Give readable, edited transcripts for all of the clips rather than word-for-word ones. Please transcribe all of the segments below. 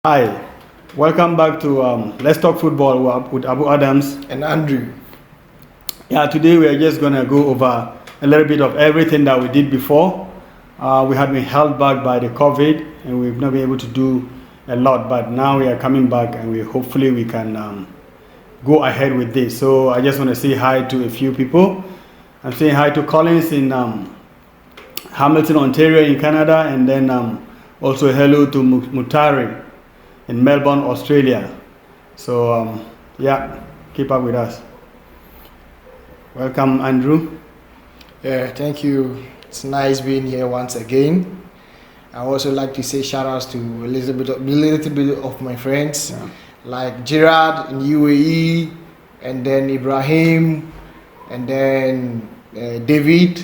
Hi, welcome back to Let's Talk Football with Abu Adams. And Andrew. Yeah, today we are just going to go over a little bit of everything that we did before. We had been held back by the COVID and we've not been able to do a lot, but now we are coming back and hopefully we can go ahead with this. So I just want to say hi to a few people. I'm saying hi to Collins in Hamilton, Ontario in Canada, and then also hello to Mutari in Melbourne, Australia. So yeah, keep up with us. Welcome, Andrew. Yeah, thank you. It's nice being here once again. I also like to say shout outs to a little bit of my friends, like Gerard in UAE, and then Ibrahim, and then David.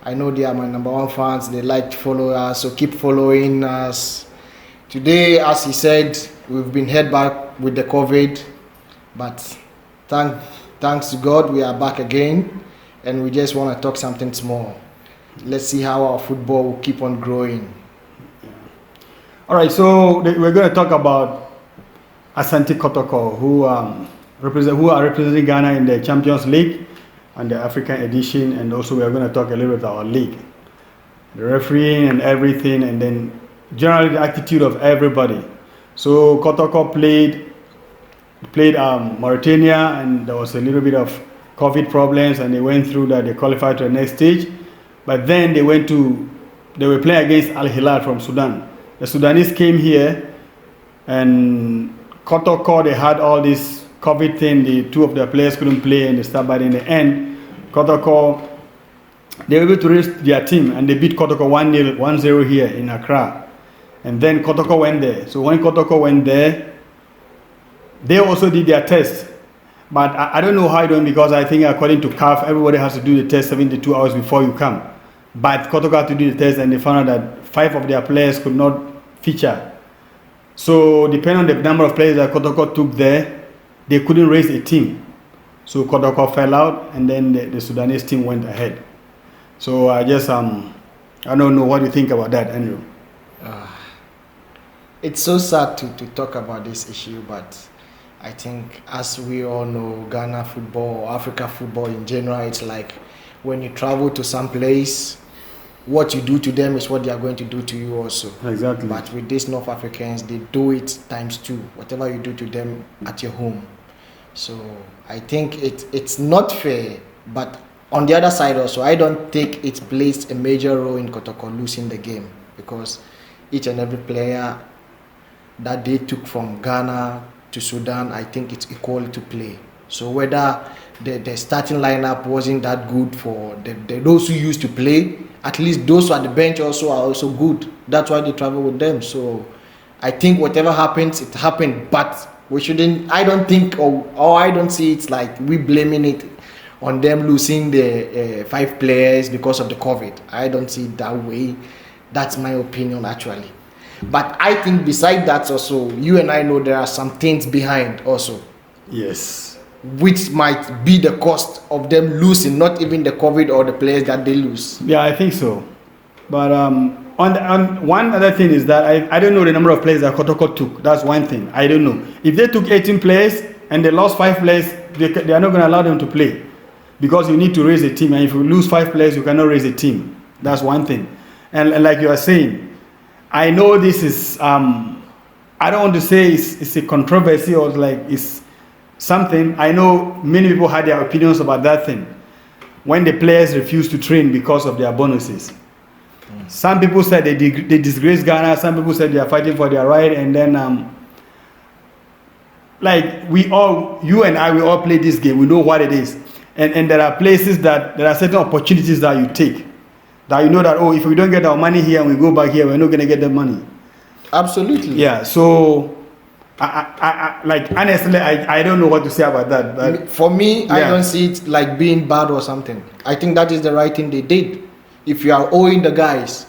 I know they are my number one fans. They like to follow us, so keep following us. Today, as he said, we've been held back with the COVID, but thanks to God, we are back again, and we just want to talk something small. Let's see how our football will keep on growing. All right, so we're going to talk about Asante Kotoko, who are representing Ghana in the Champions League and the African edition, and also we are going to talk a little bit about our league, the refereeing and everything, and then generally the attitude of everybody. So Kotoko played Mauritania, and there was a little bit of COVID problems, and they went through that. They qualified to the next stage, but then they were playing against Al Hilal from Sudan. The Sudanese came here, and Kotoko, they had all this COVID thing. The two of their players couldn't play, and they started. But in the end, Kotoko, they were able to raise their team, and they beat Kotoko 1-0 here in Accra. And then Kotoko went there. So when Kotoko went there, they also did their test. But I don't know how it went, because I think according to CAF, everybody has to do the test 72 hours before you come. But Kotoko had to do the test, and they found out that 5 of their players could not feature. So depending on the number of players that Kotoko took there, they couldn't raise a team. So Kotoko fell out, and then the Sudanese team went ahead. So I don't know what you think about that, Andrew. It's so sad to talk about this issue, but I think, as we all know, Ghana football or Africa football in general, it's like when you travel to some place, what you do to them is what they are going to do to you also. Exactly. But with these North Africans, they do it ×2, whatever you do to them at your home. So I think it's not fair, but on the other side also, I don't think it plays a major role in Kotoko losing the game, because each and every player that they took from Ghana to Sudan, I think it's equal to play. So whether the starting lineup wasn't that good for those who used to play, at least those at the bench also are also good. That's why they travel with them. So I think whatever happens, it happened. But we shouldn't, I don't think, or I don't see it's like we blaming it on them losing the 5 players because of the COVID. I don't see it that way. That's my opinion, actually. But I think beside that also, you and I know there are some things behind also. Yes. Which might be the cost of them losing, not even the COVID or the players that they lose. Yeah, I think so. But on one other thing is that I don't know the number of players that Kotoko took. That's one thing. I don't know. If they took 18 players and they lost 5 players, they are not going to allow them to play, because you need to raise a team. And if you lose 5 players, you cannot raise a team. That's one thing. And like you are saying, I know this is, I don't want to say it's a controversy or like it's something. I know many people had their opinions about that thing, when the players refused to train because of their bonuses. Some people said they disgrace Ghana. Some people said they are fighting for their right. And then, like you and I, we all play this game. We know what it is. And there are places there are certain opportunities that you take, that you know that, if we don't get our money here and we go back here, we're not going to get the money. Absolutely. Yeah. So, like, honestly, I don't know what to say about that. But for me, I don't see it like being bad or something. I think that is the right thing they did. If you are owing the guys,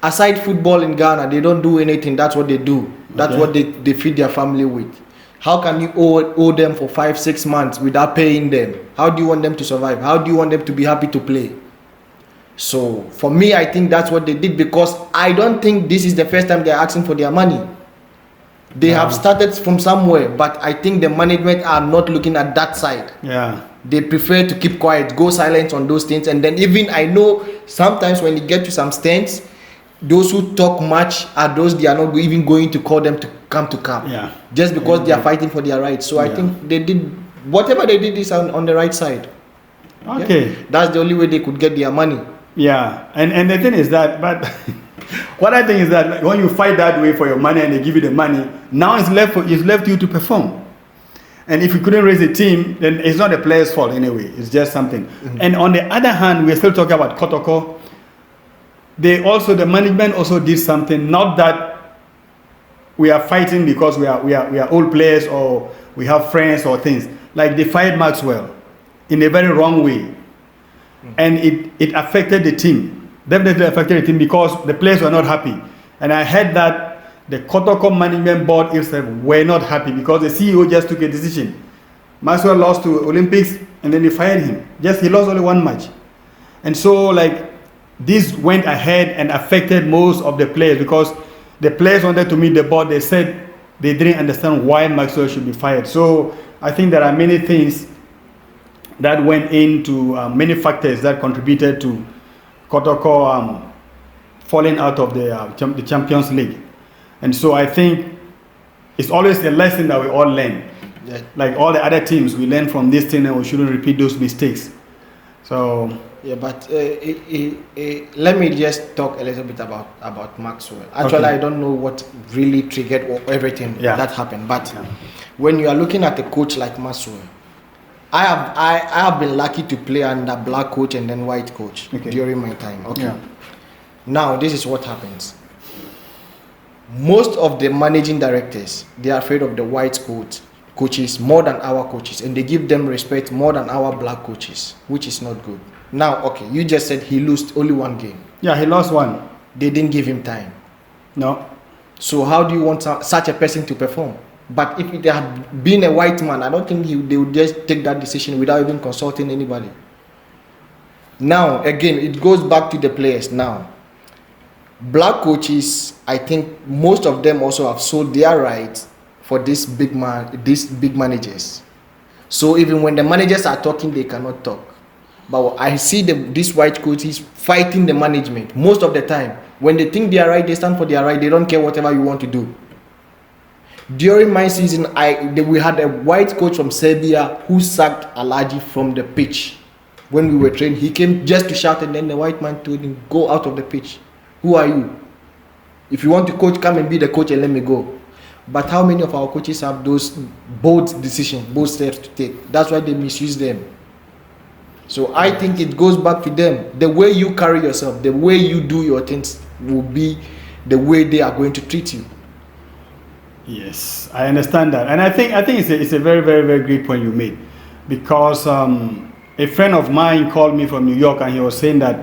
aside football in Ghana, they don't do anything. That's what they do. That's what they feed their family with. How can you owe them for 5-6 months without paying them? How do you want them to survive? How do you want them to be happy to play? So for me, I think that's what they did, because I don't think this is the first time they're asking for their money. They have started from somewhere, but I think the management are not looking at that side. Yeah. They prefer to keep quiet, go silent on those things, and then even I know sometimes when you get to some stands, those who talk much are those they are not even going to call them to come to camp. Yeah. Just because they are fighting for their rights. So I think they did whatever they did is on the right side. Okay. Yeah? That's the only way they could get their money. Yeah. And the thing is that, but what I think is that when you fight that way for your money and they give you the money, now it's left you to perform. And if you couldn't raise a team, then it's not the player's fault anyway. It's just something. And on the other hand, we're still talking about Kotoko. The management also did something. Not that we are fighting because we are old players or we have friends or things. Like they fired Maxwell in a very wrong way, and it affected the team. Definitely affected the team because the players were not happy. And I heard that the Kotoko management board itself were not happy because the CEO just took a decision. Maxwell lost to Olympics and then they fired him. He lost only one match. And so like this went ahead and affected most of the players because the players wanted to meet the board. They said they didn't understand why Maxwell should be fired. So I think there are many things that went into many factors that contributed to Kotoko falling out of the Champions League. And so I think it's always a lesson that we all learn. Yeah. Like all the other teams, we learn from this thing and we shouldn't repeat those mistakes. So yeah, but let me just talk a little bit about Maxwell. Actually, I don't know what really triggered everything that happened. But when you are looking at a coach like Maxwell, I have been lucky to play under black coach and then white coach during my time. Okay. Yeah. Now this is what happens. Most of the managing directors, they are afraid of the white coaches more than our coaches, and they give them respect more than our black coaches, which is not good. Now, okay, you just said he lost only one game. Yeah, he lost one. They didn't give him time. No. So how do you want such a person to perform? But if it had been a white man, I don't think they would just take that decision without even consulting anybody. Now, again, it goes back to the players now. Black coaches, I think most of them also have sold their rights for these big managers. So even when the managers are talking, they cannot talk. But I see these white coaches fighting the management most of the time. When they think they are right, they stand for their right. They don't care whatever you want to do. During my season, we had a white coach from Serbia who sacked Alaji from the pitch. When we were training, he came just to shout, and then the white man told him, "Go out of the pitch. Who are you? If you want to coach, come and be the coach and let me go." But how many of our coaches have those bold decisions, bold steps to take? That's why they misuse them. So I think it goes back to them. The way you carry yourself, the way you do your things will be the way they are going to treat you. Yes, I understand that. And I think it's a very, very, very great point you made. Because a friend of mine called me from New York and he was saying that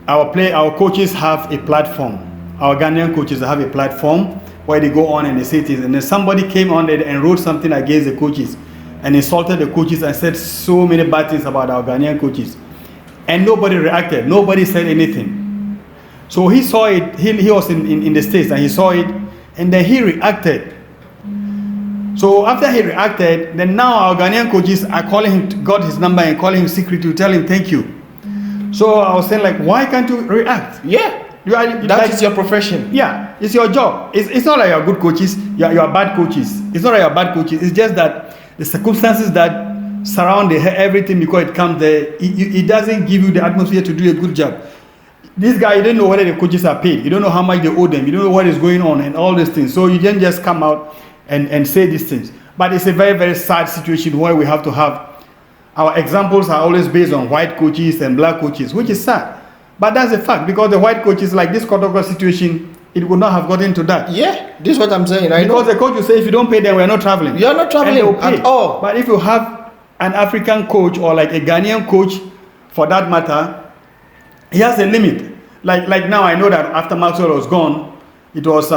our coaches have a platform. Our Ghanaian coaches have a platform where they go on and they say things. And then somebody came on there and wrote something against the coaches and insulted the coaches and said so many bad things about our Ghanaian coaches. And nobody reacted. Nobody said anything. So he saw it. He was in the States and he saw it. And then he reacted. So after he reacted, then now our Ghanaian coaches are calling him, got his number and calling him secretly to tell him thank you. So I was saying, like, why can't you react? Yeah, that is your profession. Yeah, it's your job. It's not like you're good coaches, you're bad coaches. It's not like you're bad coaches. It's just that the circumstances that surround everything because it comes there, it doesn't give you the atmosphere to do a good job. This guy, you don't know whether the coaches are paid. You don't know how much they owe them. You don't know what is going on and all these things. So you didn't just come out and say these things. But it's a very, very sad situation where we have to have our examples are always based on white coaches and black coaches, which is sad. But that's a fact because the white coaches, like this Kotoko situation, it would not have gotten to that. Yeah, this is what I'm saying. Because the coach will say, if you don't pay them, we're not traveling. You're not traveling at all. But if you have an African coach or like a Ghanaian coach, for that matter, he has a limit. Like now, I know that after Maxwell was gone, it was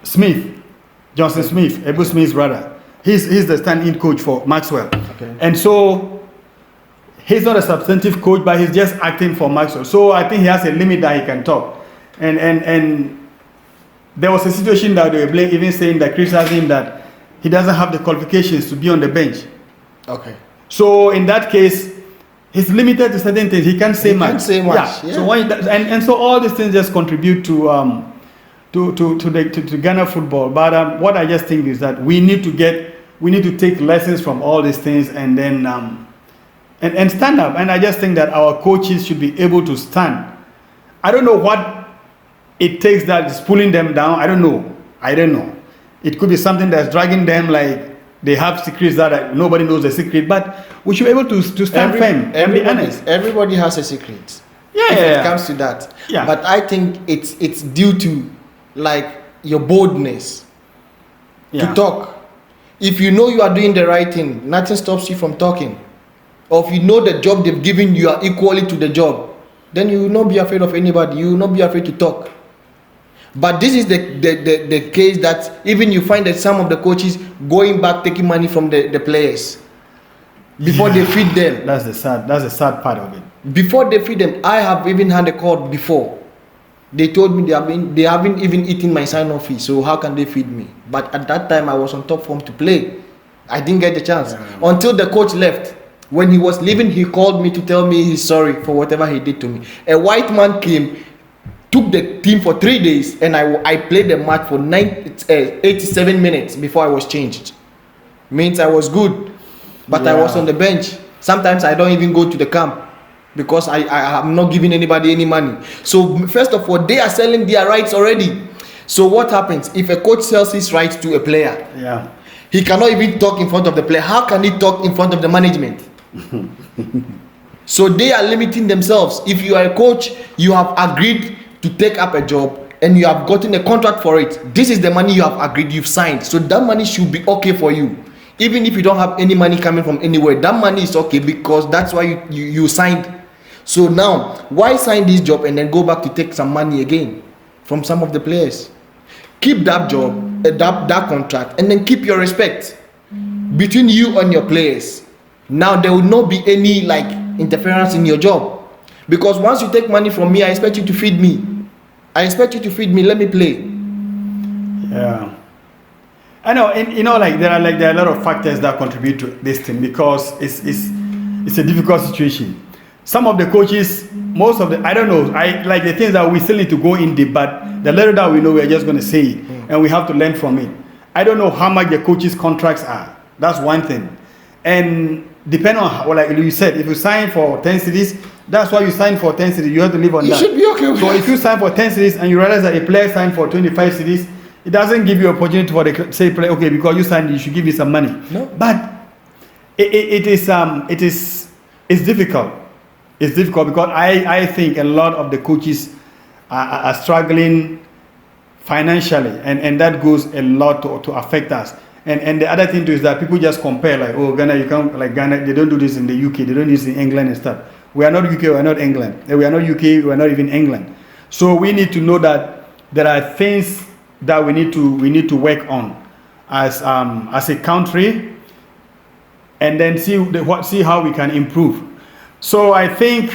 Smith, Johnson Smith, Ebu Smith's brother. He's the stand-in coach for Maxwell. Okay. And so he's not a substantive coach, but he's just acting for Maxwell. So I think he has a limit that he can talk. And there was a situation that they were even saying that criticizing him that he doesn't have the qualifications to be on the bench. Okay. So in that case, he's limited to certain things. He can't say much. Can't say much. Yeah. So when and so all these things just contribute to Ghana football. But what I just think is that we need to take lessons from all these things and then and stand up. And I just think that our coaches should be able to stand. I don't know what it takes that is pulling them down. I don't know. It could be something that's dragging them, like they have secrets that nobody knows the secret. But we should be able to stand firm and be honest. Everybody has a secret. Yeah. If it comes to that. Yeah. But I think it's due to like your boldness to talk. If you know you are doing the right thing, nothing stops you from talking. Or if you know the job they've given you are equally to the job, then you will not be afraid of anybody. You will not be afraid to talk. But this is the case that even you find that some of the coaches going back taking money from the players before they feed them. That's the sad part of it. Before they feed them, I have even had a call before. They told me they haven't even eaten my sign-off fee, so how can they feed me? But at that time I was on top form to play. I didn't get the chance until the coach left. When he was leaving, he called me to tell me he's sorry for whatever he did to me. A white man came, took the team for 3 days, and I played the match for 87 minutes before I was changed. Means I was good, but I was on the bench. Sometimes I don't even go to the camp because I am not giving anybody any money. So first of all, they are selling their rights already. So what happens if a coach sells his rights to a player? Yeah. He cannot even talk in front of the player. How can he talk in front of the management? So they are limiting themselves. If you are a coach, you have agreed to take up a job and you have gotten a contract for it. This is the money you have agreed, you've signed. So that money should be okay for you. Even if you don't have any money coming from anywhere, that money is okay because that's why you signed. So now, why sign this job and then go back to take some money again from some of the players? Keep that job, that contract, and then keep your respect between you and your players. Now there will not be any like interference in your job, because once you take money from me, I expect you to feed me. Let me play. Yeah, I know. And like there are a lot of factors that contribute to this thing because it's a difficult situation. Some of the coaches, most of the, I don't know, I like the things that we still need to go in deep, but the little that we know, we're just going to say it, and we have to learn from it. I don't know how much the coaches' contracts are. That's one thing. And depending on how, like you said, if you sign for 10 cities, that's why you sign for 10 cities. You have to live on that. You should be okay with So that. if you sign for 10 cities and you realize that a player signed for 25 cities, it doesn't give you opportunity for the say player, okay, because you signed, you should give me some money. No. But it's difficult. It's difficult because I think a lot of the coaches are struggling financially, and that goes a lot to affect us. And the other thing too is that people just compare, like, oh, Ghana, you can't, like Ghana, they don't do this in the UK, they don't do this in England and stuff. We are not UK, we are not England. We are not UK, we are not even England. So we need to know that there are things that we need to work on as a country, and then see how we can improve. So I think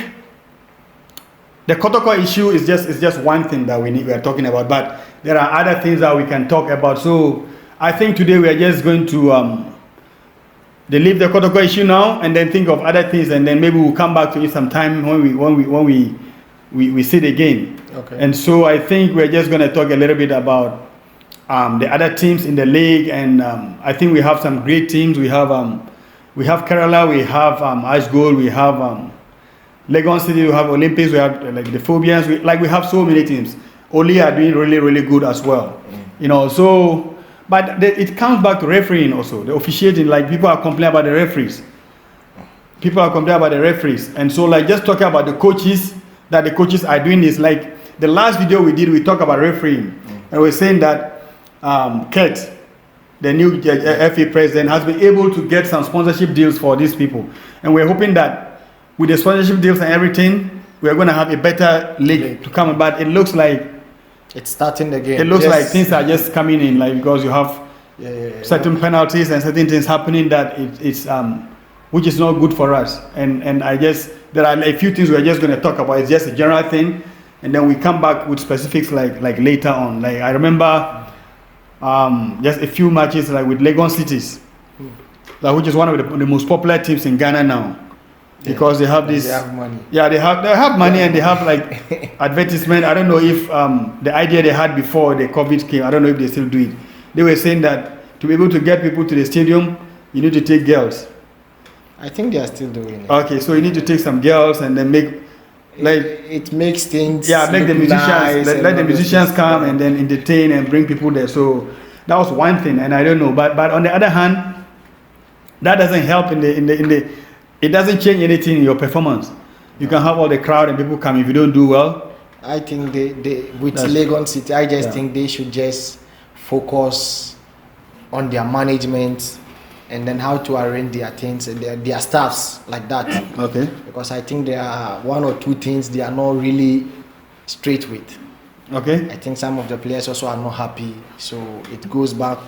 the Kotoko issue is just one thing that we are talking about, but there are other things that we can talk about. So I think today we are just going to leave the Kotoko issue now, and then think of other things, and then maybe we'll come back to it sometime when we sit again. Okay. And so I think we're just going to talk a little bit about the other teams in the league, and I think we have some great teams. We have Kerala, we have Ash Gold, we have Legon City, we have Olympics, we have like the Phobians, we have so many teams. Oli are doing really, really good as well. So, but it comes back to refereeing also, the officiating, like people are complaining about the referees. And so like just talking about the coaches, that the coaches are doing this, like the last video we did, we talked about refereeing. And we're saying that Kurt, the new FA president, has been able to get some sponsorship deals for these people. And we're hoping that with the sponsorship deals and everything, we're going to have a better league to come about. It looks like it's starting again. It looks like things are just coming in, like because you have certain penalties and certain things happening that it's which is not good for us. And I guess there are a few things we're just going to talk about. It's just a general thing. and then we come back with specifics like later on. Like I remember just a few matches like with Legon Cities, like, which is one of the most popular teams in Ghana now, because they have this. They have money. Yeah, they have money and they have like advertisement. I don't know if the idea they had before the COVID came, I don't know if they still do it. They were saying that to be able to get people to the stadium, you need to take girls. I think they are still doing it. Okay, so you need to take some girls and then make like it makes things make the musicians nice let the musicians come and then entertain and bring people there. So that was one thing, and I don't know, but on the other hand, that doesn't help in the it doesn't change anything in your performance. You can have all the crowd and people come if you don't do well. I think they with Legon City, I just think they should just focus on their management and then how to arrange their things and their staffs like that. Okay. Because I think there are one or two things they are not really straight with. Okay. I think some of the players also are not happy, so it goes back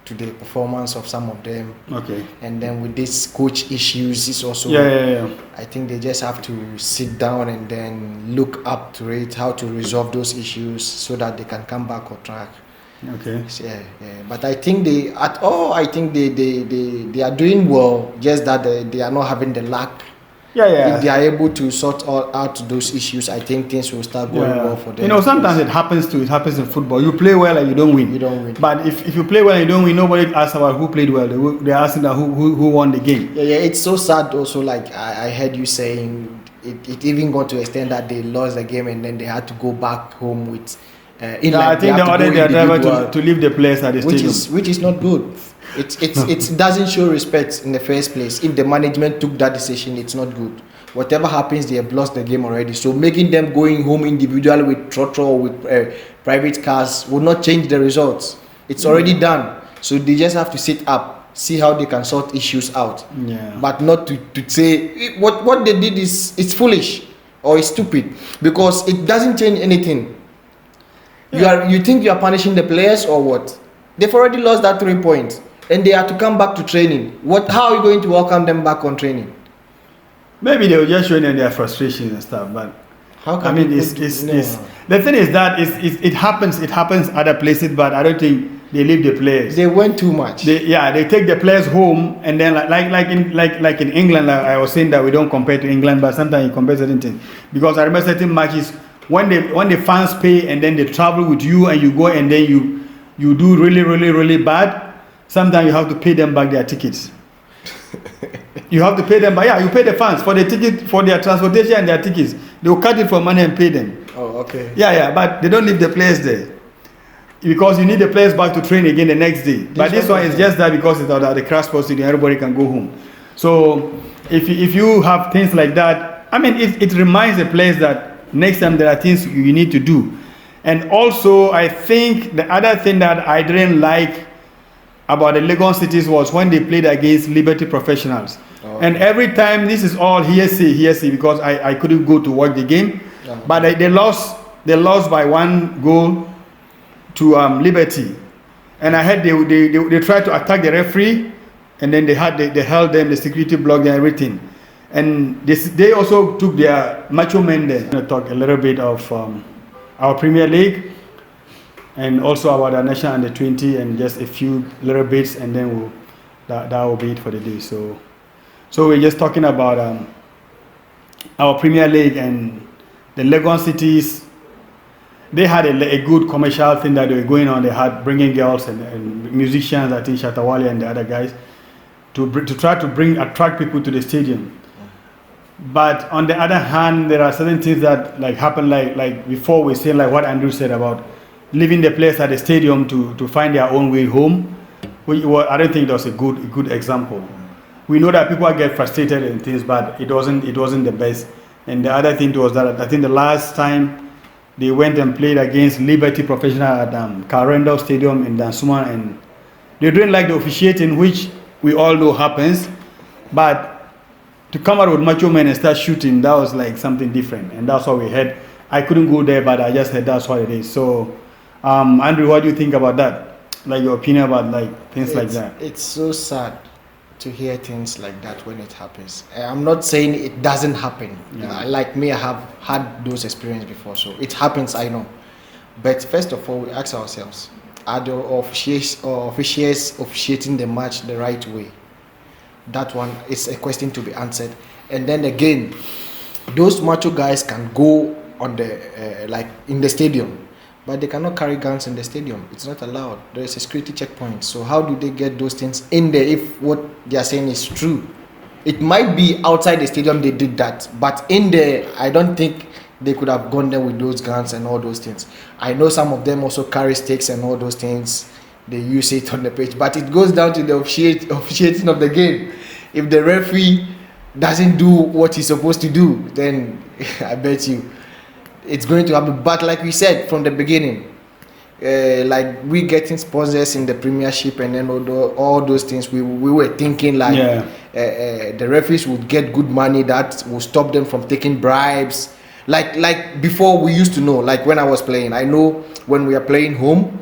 to the performance of some of them. Okay. And then with this coach issues, it's also I think they just have to sit down and then look up to it, how to resolve those issues so that they can come back on track. Okay. So, but I think they are doing well, just that they are not having the luck. If they are able to sort out those issues, I think things will start going well for them. You know, sometimes it happens in football. You play well and you don't win. You don't win. But if you play well and you don't win, nobody asks about who played well. They're asking who won the game. Yeah, it's so sad also, like I heard you saying it even got to the extent that they lost the game and then they had to go back home with I think they ordered their driver to leave the place at the stadium. Which is not good. It doesn't show respect in the first place. If the management took that decision, it's not good. Whatever happens, they have lost the game already. So making them going home individually with trotro or with private cars will not change the results. It's already done. So they just have to sit up, see how they can sort issues out. But not to say what they did is foolish or it's stupid, because it doesn't change anything. You think you are punishing the players or what? They've already lost that 3 points and they have to come back to training. How are you going to welcome them back on training? Maybe they will just show them their frustrations and stuff, but how can the thing is that it happens other places, but I don't think they leave the players. They went too much. They take the players home, and then like in England, like I was saying that we don't compare to England, but sometimes you compare certain things, because I remember certain matches when the fans pay and then they travel with you and you go and then you do really bad. Sometimes you have to pay them back their tickets. You have to pay them back. You pay the fans for the ticket, for their transportation and their tickets. They will cut it from money and pay them. Oh, okay. But they don't leave the players there, because you need the players back to train again the next day. But this one is just that because it's at the crash sports stadium, everybody can go home. So if you have things like that, I mean, it reminds the players that next time there are things you need to do. And also, I think the other thing that I didn't like about the Legon Cities was when they played against Liberty Professionals. And every time, this is all hearsay, because I couldn't go to watch the game. But they lost by 1 goal to Liberty. And I heard they tried to attack the referee, and then they held them, the security blocked and everything. And they also took their macho men there. I'm going to talk a little bit of our Premier League and also about our National Under 20 and just a few little bits, and then that will be it for the day. So we're just talking about our Premier League and the Legon Cities. They had a good commercial thing that they were going on. They had bringing girls and musicians, I think Shatawale and the other guys, to try to attract people to the stadium. But on the other hand, there are certain things that happen like before we said, like what Andrew said about leaving the players at the stadium to find their own way home. I don't think that was a good example. We know that people get frustrated and things, but it wasn't the best. And the other thing was that I think the last time they went and played against Liberty Professional at Carl Randolph Stadium in Dansuma, and they didn't like the officiating, which we all know happens, but to come out with macho men and start shooting, that was like something different, and that's what we had. I couldn't go there, but I just heard that's what it is. So, Andrew, what do you think about that? Like your opinion about things like that? It's so sad to hear things like that when it happens. I'm not saying it doesn't happen. Yeah. Like me, I have had those experiences before, so it happens, I know. But first of all, we ask ourselves, are the officials officiating the match the right way? That one is a question to be answered. And then again, those macho guys can go on the like in the stadium, but they cannot carry guns in the stadium. It's not allowed. There is a security checkpoint. So how do they get those things in there if what they are saying is true? It might be outside the stadium they did that, but in there, I don't think they could have gone there with those guns and all those things. I know some of them also carry sticks and all those things. They use it on the pitch, but it goes down to the officiating of the game. If the referee doesn't do what he's supposed to do, then I bet you it's going to happen. But like we said from the beginning, like we getting sponsors in the Premiership and then all those things, we were thinking like the referees would get good money that will stop them from taking bribes. Like before we used to know, like when I was playing, I know when we are playing home,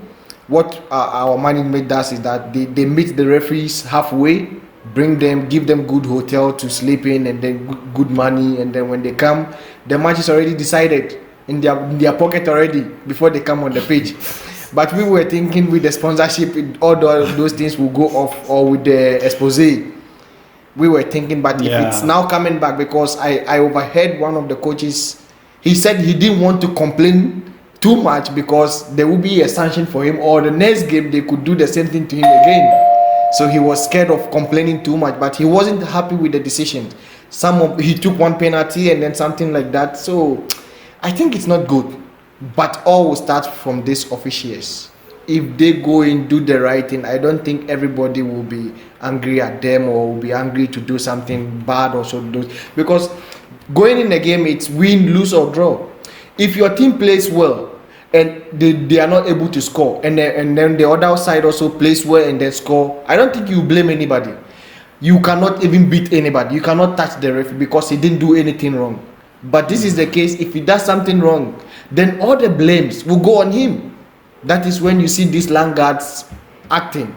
what our management does is that they meet the referees halfway, bring them, give them good hotel to sleep in, and then good money, and then when they come, the match is already decided in their pocket already before they come on the pitch. But we were thinking with the sponsorship, all those things will go off, or with the expose. We were thinking, but if it's now coming back, because I overheard one of the coaches, he said he didn't want to complain too much because there will be a sanction for him, or the next game they could do the same thing to him again. So he was scared of complaining too much, but he wasn't happy with the decision. He took one penalty and then something like that. So I think it's not good. But all will start from these officials. If they go and do the right thing, I don't think everybody will be angry at them or will be angry to do something bad or so do. Because going in a game, it's win, lose or draw. If your team plays well and they are not able to score, and then the other side also plays well and then score, I don't think you blame anybody. You cannot even beat anybody. You cannot touch the referee because he didn't do anything wrong. But this is the case. If he does something wrong, then all the blames will go on him. That is when you see these laggards acting.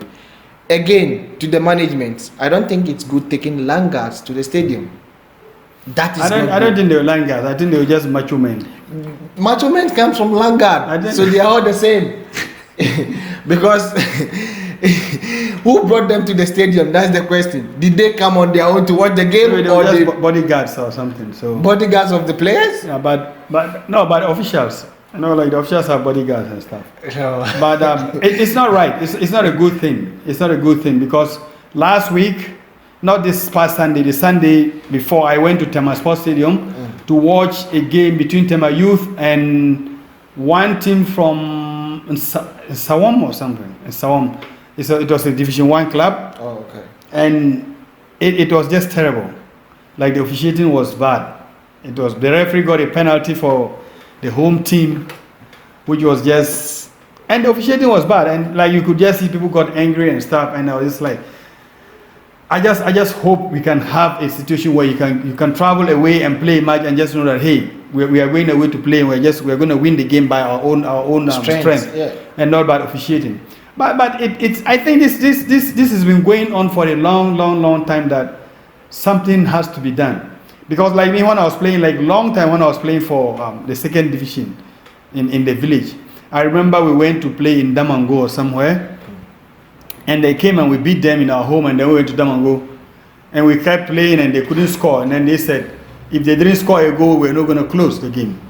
Again, to the management, I don't think it's good taking laggards to the stadium. That is I don't think they were laggards. I think they were just macho men. Macho men comes from laggard, so they are all the same. Because who brought them to the stadium? That's the question. Did they come on their own to watch the game, They were just bodyguards or something? So bodyguards of the players? Yeah, but officials. Like the officials have bodyguards and stuff. No. But it's not right. It's not a good thing. It's not a good thing because last week, not this past Sunday, the Sunday before, I went to Tema Sports Stadium to watch a game between Tema Youth and one team from Sawam or something. Sawam. It was a Division 1 club. Oh, okay. And it was just terrible. Like the officiating was bad. The referee got a penalty for the home team, which was just, and the officiating was bad. And like you could just see people got angry and stuff. And I was just like, I just hope we can have a situation where you can travel away and play a match and just know that, hey, we are going away to play and we're going to win the game by our own strength and not by officiating. But it's I think this has been going on for a long time, that something has to be done. Because like me, when I was playing, like long time when I was playing for the second division in the village, I remember we went to play in Damango or somewhere, and they came and we beat them in our home, and then we went to Damango, and we kept playing and they couldn't score, and then they said if they didn't score a goal, we're not going to close the game.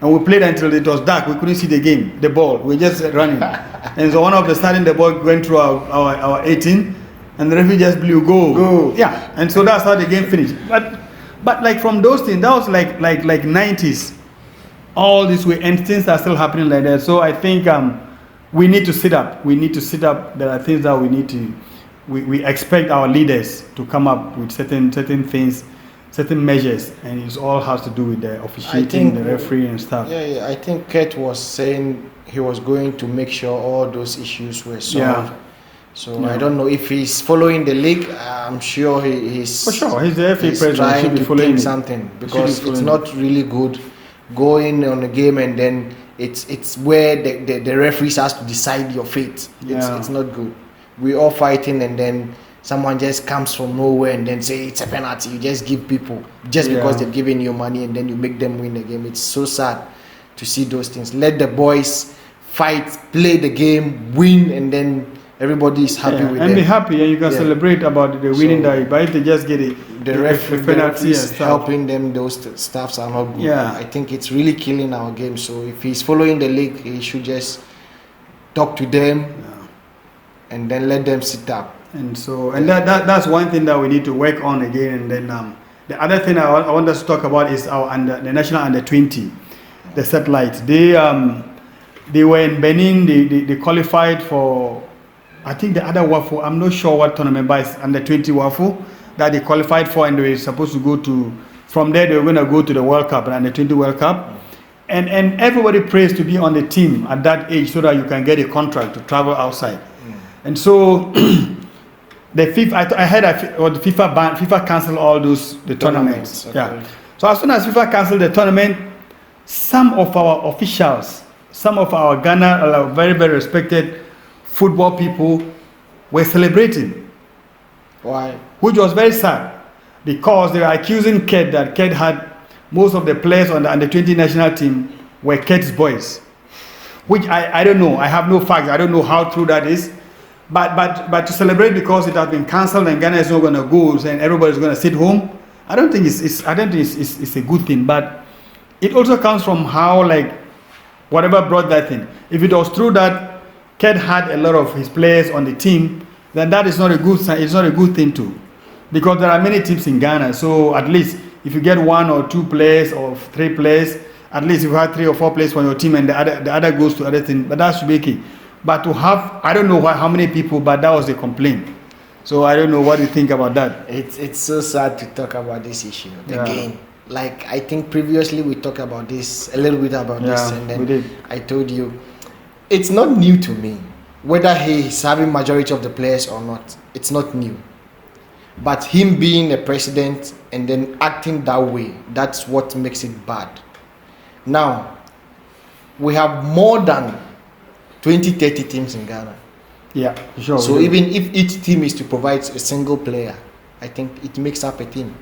And we played until it was dark. We couldn't see the ball. We were just running. And so one of the starting, the ball went through our 18, and the referee just blew go. Yeah, and so that's how the game finished. But like from those things, that was like 90s. All this way, and things are still happening like that. So I think we need to sit up. There are things that we need to. We expect our leaders to come up with certain things, certain measures, and it all has to do with the officiating, the referee and stuff. Yeah. I think Kurt was saying he was going to make sure all those issues were solved. Yeah. So I don't know if he's following the league. I'm sure he's for sure. He's the FA president. Trying to think something, because it's not really good going on a game and then it's where the referees has to decide your fate. It's not good. We all fighting and then someone just comes from nowhere and then say it's a penalty. You just give people just because they've given you money and then you make them win the game. It's so sad to see those things. Let the boys fight, play the game, win, and then everybody is happy with them. And be happy, and you can celebrate about the winning that. But if they just get the referees helping them, those staffs are not good. Yeah. I think it's really killing our game. So if he's following the league, he should just talk to them and then let them sit up. And so, and that's one thing that we need to work on again. And then the other thing I want us to talk about is the national under 20, the satellites. They were in Benin. They qualified for, I think, the other WAFU. I'm not sure what tournament, but it's under 20 WAFU that they qualified for, and they were supposed to go to. From there, they were going to go to the World Cup, and under 20 World Cup. And everybody prays to be on the team at that age so that you can get a contract to travel outside. And so the FIFA, I heard the FIFA canceled all the tournaments. Okay. Yeah. So as soon as FIFA canceled the tournament, some of our officials, some of our Ghana very, very respected football people were celebrating. Why? Which was very sad, because they were accusing Ked that Ked had most of the players on the under 20 national team were Ked's boys, which I don't know. I have no facts. I don't know how true that is. But to celebrate because it has been cancelled and Ghana is not going to go and everybody's going to sit home, I don't think it's a good thing. But it also comes from how, like, whatever brought that thing. If it was true that Ked had a lot of his players on the team, then that is not a good sign. It's not a good thing too, because there are many teams in Ghana. So at least if you get 1 or 2 players or 3 players, at least if you have 3 or 4 players on your team and the other goes to other thing, but that should be key. But to have, I don't know how many people, but that was the complaint. So I don't know what you think about that. It's so sad to talk about this issue again. Like, I think previously we talked about this, a little bit about this, and then we did. I told you, it's not new to me. Whether he's having majority of the players or not, it's not new. But him being a president and then acting that way, that's what makes it bad. Now, we have more than 20, 30 teams in Ghana. Yeah, sure. So even if each team is to provide a single player, I think it makes up a team.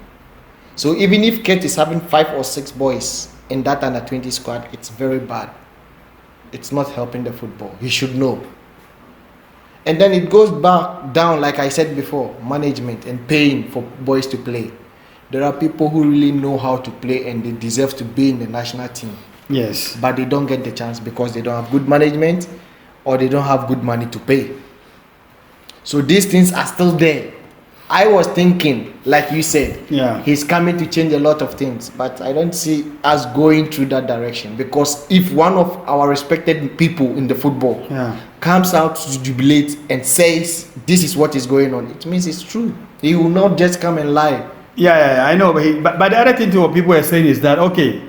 So even if Ked is having 5 or 6 boys in that under 20 squad, it's very bad. It's not helping the football. He should know. And then it goes back down, like I said before, management and paying for boys to play. There are people who really know how to play and they deserve to be in the national team. Yes. But they don't get the chance because they don't have good management or they don't have good money to pay. So these things are still there. I was thinking, like you said, he's coming to change a lot of things, but I don't see us going through that direction, because if one of our respected people in the football comes out to jubilate and says this is what is going on, it means it's true. He will not just come and lie. Yeah, I know. But the other thing to what people are saying is that, okay,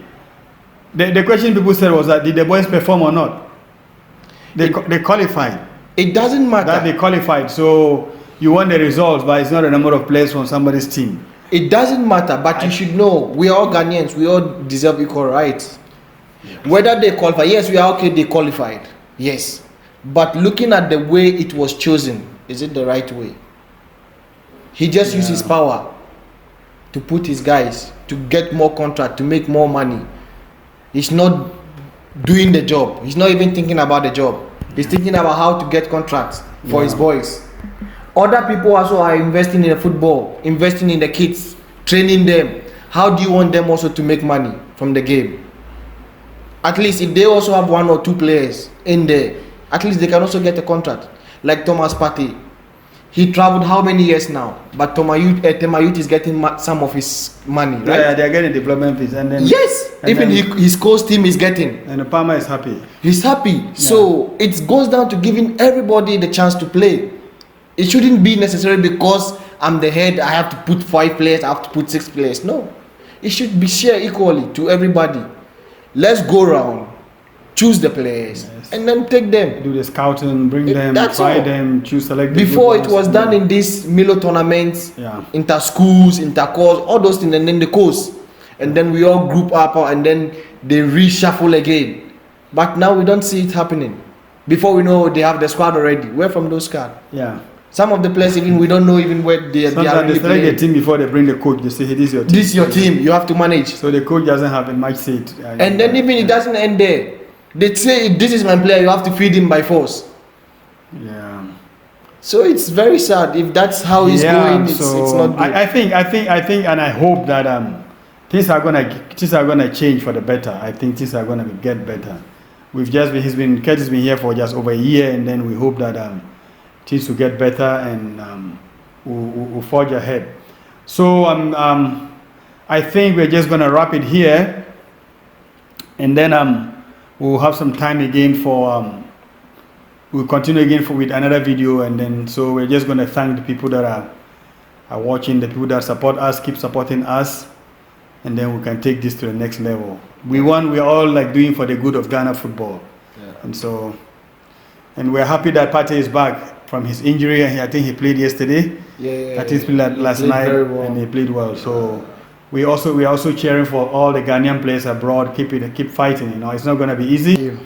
the question people said was that did the boys perform or not? They qualified. It doesn't matter. That they qualified. So you want the results, but it's not a number of players from somebody's team. It doesn't matter, but you should know we are all Ghanaians. We all deserve equal rights. Yes. Whether they qualify, yes, we are okay. They qualified, yes. But looking at the way it was chosen, is it the right way? He just used his power to put his guys to get more contract, to make more money. He's not doing the job. He's not even thinking about the job. He's thinking about how to get contracts for his boys. Other people also are investing in the football, investing in the kids, training them. How do you want them also to make money from the game? At least if they also have 1 or 2 players in there, at least they can also get a contract. Like Thomas Partey. He traveled how many years now? But Tema Youth is getting some of his money, right? Yeah, they're getting development fees. And then, even his coach team is getting. And Palmer is happy. He's happy. Yeah. So it goes down to giving everybody the chance to play. It shouldn't be necessary because I'm the head, I have to put 5 players, I have to put 6 players. No. It should be shared equally to everybody. Let's go around, choose the players, and then take them. Do the scouting, bring them, try them, choose, select. Before it was done in these Milo tournaments, inter schools, inter course, all those things, and then the course. And then we all group up and then they reshuffle again. But now we don't see it happening. Before we know, they have the squad already. Where from those squad? Yeah. Some of the players even we don't know even where they are Sometimes really they select the playing. team before they bring the coach. They say, hey, this is your team. This is your team. You have to manage. So the coach doesn't have a much say. And then even it doesn't end there. They say this is my player. You have to feed him by force. Yeah. So it's very sad if that's how he's going. It's not good. I think, and I hope that things are gonna change for the better. I think things are gonna get better. Curtis been here for just over a year, and then we hope that things will get better and we'll forge ahead. So I think we're just gonna wrap it here, and then we'll have some time again for. We'll continue again with another video, and then so we're just going to thank the people that are watching, the people that support us, keep supporting us, and then we can take this to the next level. We're all like doing for the good of Ghana football, and we're happy that Partey is back from his injury. I think he played yesterday. Partey played last night, and he played well. So we're also cheering for all the Ghanaian players abroad. Keep fighting. It's not going to be easy.